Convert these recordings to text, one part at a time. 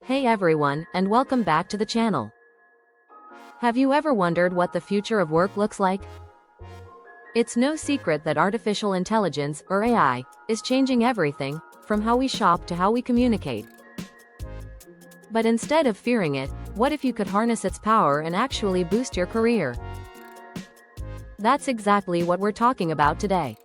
Hey everyone, and welcome back to the channel. Have you ever wondered what the future of work looks like? It's no secret that artificial intelligence, or AI, is changing everything, from how we shop to how we communicate. But instead of fearing it, what if you could harness its power and actually boost your career? That's exactly what we're talking about today.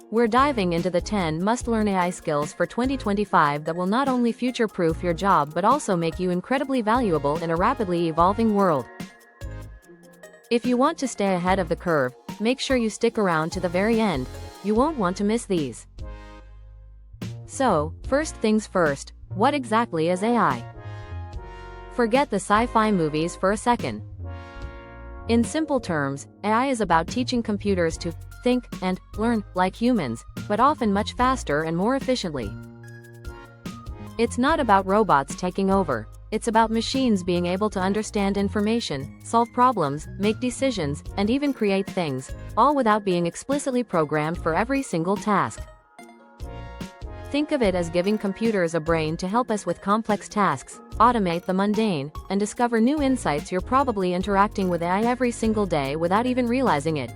We're diving into the 10 must-learn AI skills for 2025 that will not only future-proof your job but also make you incredibly valuable in a rapidly evolving world. If you want to stay ahead of the curve, make sure you stick around to the very end. You won't want to miss these. So, first things first, what exactly is AI? Forget the sci-fi movies for a second. In simple terms, AI is about teaching computers to think and learn like humans, but often much faster and more efficiently. It's not about robots taking over. It's about machines being able to understand information, solve problems, make decisions, and even create things, all without being explicitly programmed for every single task. Think of it as giving computers a brain to help us with complex tasks, automate the mundane, and discover new insights. You're probably interacting with AI every single day without even realizing it.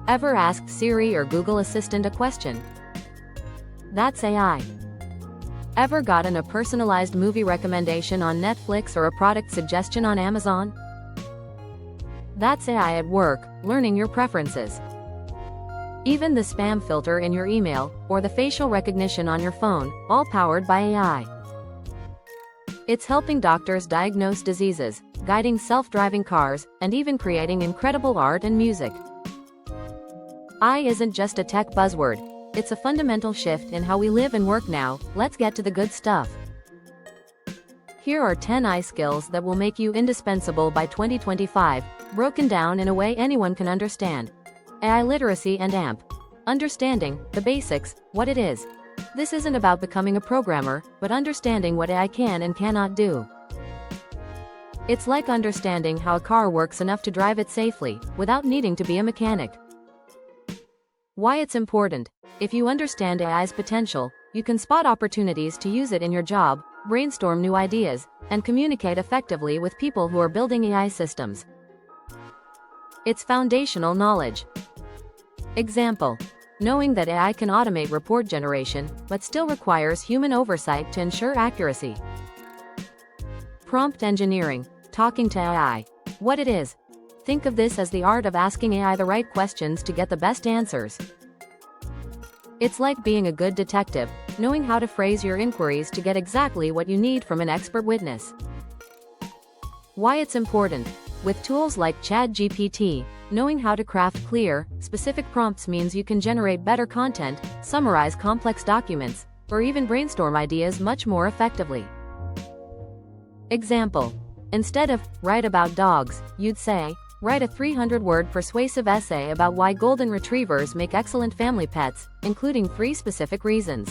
Ever asked Siri or Google Assistant a question? That's AI. Ever gotten a personalized movie recommendation on Netflix or a product suggestion on Amazon? That's AI at work, learning your preferences. Even the spam filter in your email, or the facial recognition on your phone, all powered by AI. It's helping doctors diagnose diseases, guiding self-driving cars, and even creating incredible art and music. AI isn't just a tech buzzword. It's a fundamental shift in how we live and work now. Let's get to the good stuff. Here are 10 AI skills that will make you indispensable by 2025, broken down in a way anyone can understand. AI literacy and AMP. Understanding the basics, what it is. This isn't about becoming a programmer, but understanding what AI can and cannot do. It's like understanding how a car works enough to drive it safely, without needing to be a mechanic. Why it's important. If you understand AI's potential, you can spot opportunities to use it in your job, brainstorm new ideas, and communicate effectively with people who are building AI systems. It's foundational knowledge. Example. Knowing that AI can automate report generation, but still requires human oversight to ensure accuracy. Prompt engineering. Talking to AI. What it is. Think of this as the art of asking AI the right questions to get the best answers. It's like being a good detective, knowing how to phrase your inquiries to get exactly what you need from an expert witness. Why it's important. With tools like ChatGPT, knowing how to craft clear, specific prompts means you can generate better content, summarize complex documents, or even brainstorm ideas much more effectively. Example. Instead of, write about dogs, you'd say, write a 300-word persuasive essay about why golden retrievers make excellent family pets, including 3 specific reasons.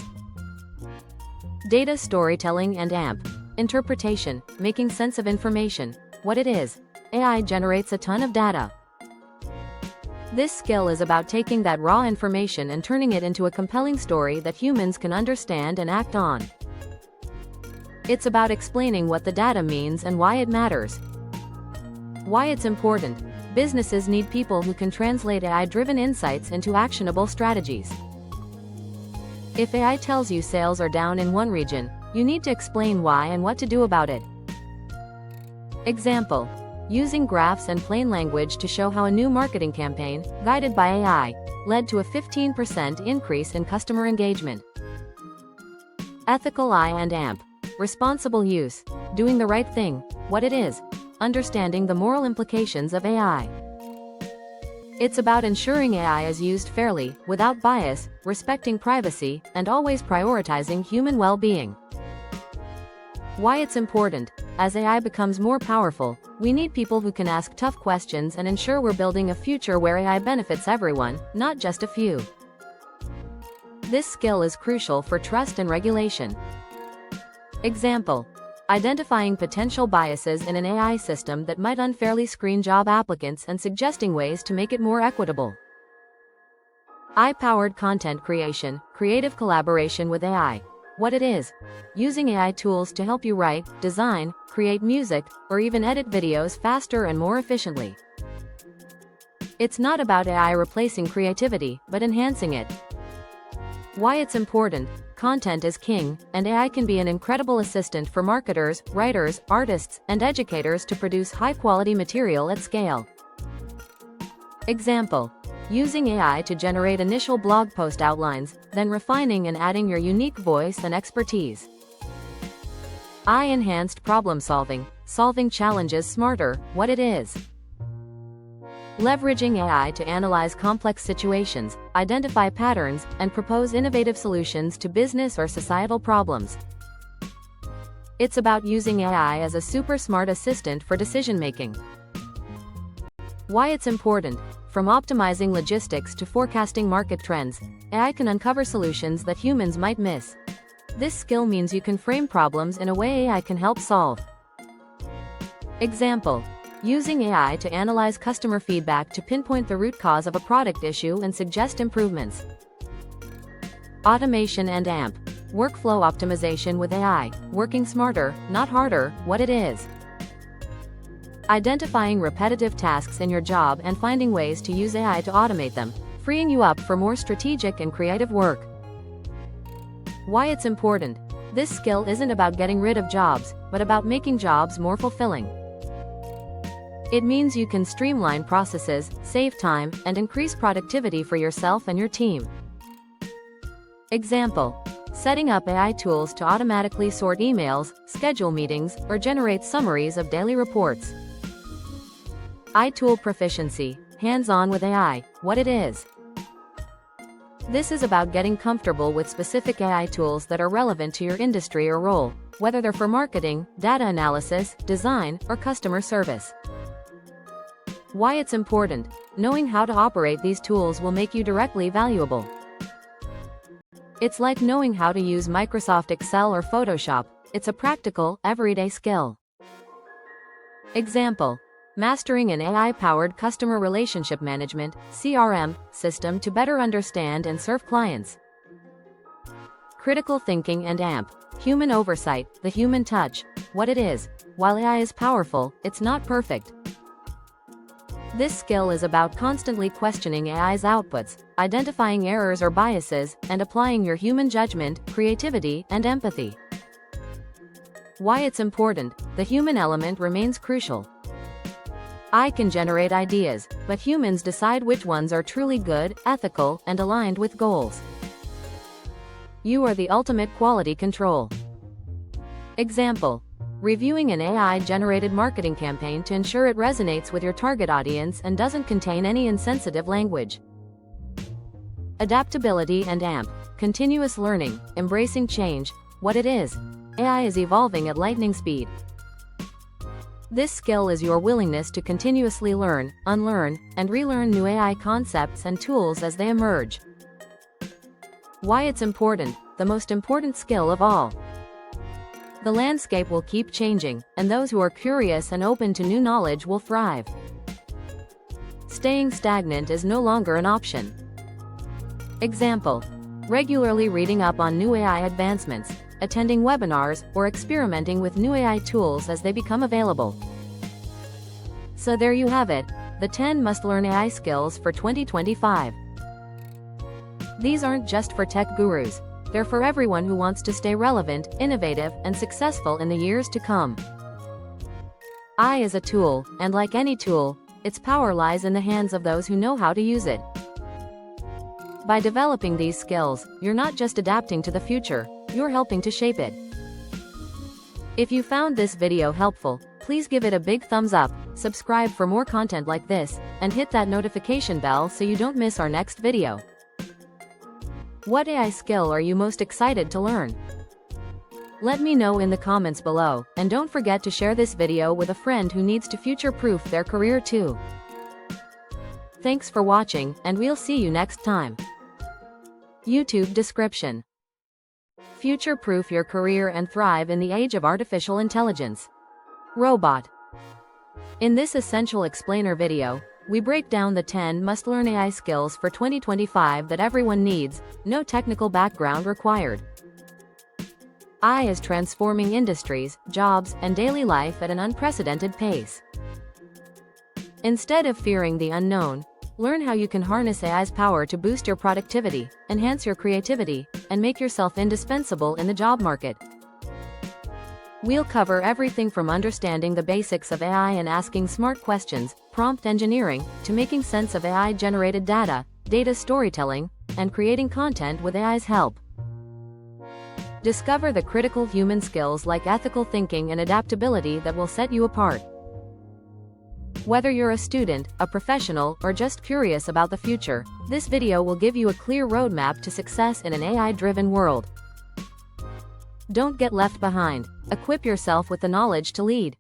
Data storytelling and AMP. Interpretation, making sense of information, what it is. AI generates a ton of data. This skill is about taking that raw information and turning it into a compelling story that humans can understand and act on. It's about explaining what the data means and why it matters. Why it's important. Businesses need people who can translate AI-driven insights into actionable strategies. If AI tells you sales are down in one region, you need to explain why and what to do about it. Example. Using graphs and plain language to show how a new marketing campaign, guided by AI, led to a 15% increase in customer engagement. Ethical AI and AMP. Responsible use. Doing the right thing, what it is. Understanding the moral implications of AI. It's about ensuring AI is used fairly, without bias, respecting privacy, and always prioritizing human well-being. Why it's important. As AI becomes more powerful, we need people who can ask tough questions and ensure we're building a future where AI benefits everyone, not just a few. This skill is crucial for trust and regulation. Example. Identifying potential biases in an AI system that might unfairly screen job applicants and suggesting ways to make it more equitable. AI-powered content creation, creative collaboration with AI. What it is. Using AI tools to help you write, design, create music, or even edit videos faster and more efficiently. It's not about AI replacing creativity, but enhancing it. Why it's important. Content is king, and AI can be an incredible assistant for marketers, writers, artists, and educators to produce high-quality material at scale. Example. Using AI to generate initial blog post outlines, then refining and adding your unique voice and expertise. AI-enhanced problem solving, solving challenges smarter. What it is. Leveraging AI to analyze complex situations, identify patterns, and propose innovative solutions to business or societal problems. It's about using AI as a super smart assistant for decision-making. Why it's important. From optimizing logistics to forecasting market trends, AI can uncover solutions that humans might miss. This skill means you can frame problems in a way AI can help solve. Example. Using AI to analyze customer feedback to pinpoint the root cause of a product issue and suggest improvements. Automation and AMP. Workflow optimization with AI, working smarter, not harder. What it is. Identifying repetitive tasks in your job and finding ways to use AI to automate them, freeing you up for more strategic and creative work. Why it's important. This skill isn't about getting rid of jobs, but about making jobs more fulfilling. It means you can streamline processes, save time, and increase productivity for yourself and your team. Example. Setting up AI tools to automatically sort emails, schedule meetings, or generate summaries of daily reports. iTool proficiency, hands-on with AI. What it is. This is about getting comfortable with specific AI tools that are relevant to your industry or role, whether they're for marketing, data analysis, design, or customer service. Why it's important. Knowing how to operate these tools will make you directly valuable. It's like knowing how to use Microsoft Excel or Photoshop. It's a practical, everyday skill. Example. Mastering an AI-powered customer relationship management (CRM) system to better understand and serve clients. Critical thinking and AMP. Human oversight, the human touch. What it is. While AI is powerful, it's not perfect. This skill is about constantly questioning AI's outputs, identifying errors or biases, and applying your human judgment, creativity, and empathy. Why it's important. The human element remains crucial. AI can generate ideas, but humans decide which ones are truly good, ethical, and aligned with goals. You are the ultimate quality control. Example. Reviewing an AI-generated marketing campaign to ensure it resonates with your target audience and doesn't contain any insensitive language. Adaptability and AMP. Continuous learning, embracing change. What it is. AI is evolving at lightning speed. This skill is your willingness to continuously learn, unlearn, and relearn new AI concepts and tools as they emerge. Why it's important. The most important skill of all. The landscape will keep changing, and those who are curious and open to new knowledge will thrive. Staying stagnant is no longer an option. Example. Regularly reading up on new AI advancements, attending webinars, or experimenting with new AI tools as they become available. So there you have it, the 10 must-learn AI skills for 2025. These aren't just for tech gurus. They're for everyone who wants to stay relevant, innovative, and successful in the years to come. AI is a tool, and like any tool, its power lies in the hands of those who know how to use it. By developing these skills, you're not just adapting to the future, you're helping to shape it. If you found this video helpful, please give it a big thumbs up, subscribe for more content like this, and hit that notification bell so you don't miss our next video. What AI skill are you most excited to learn? Let me know in the comments below, and don't forget to share this video with a friend who needs to future-proof their career too. Thanks for watching, and we'll see you next time. YouTube description. Future-proof your career and thrive in the age of artificial intelligence. Robot. In this essential explainer video, we break down the 10 must-learn AI skills for 2025 that everyone needs, no technical background required. AI is transforming industries, jobs, and daily life at an unprecedented pace. Instead of fearing the unknown, learn how you can harness AI's power to boost your productivity, enhance your creativity, and make yourself indispensable in the job market. We'll cover everything from understanding the basics of AI and asking smart questions, prompt engineering, to making sense of AI-generated data, data storytelling, and creating content with AI's help. Discover the critical human skills like ethical thinking and adaptability that will set you apart. Whether you're a student, a professional, or just curious about the future, this video will give you a clear roadmap to success in an AI-driven world. Don't get left behind. Equip yourself with the knowledge to lead.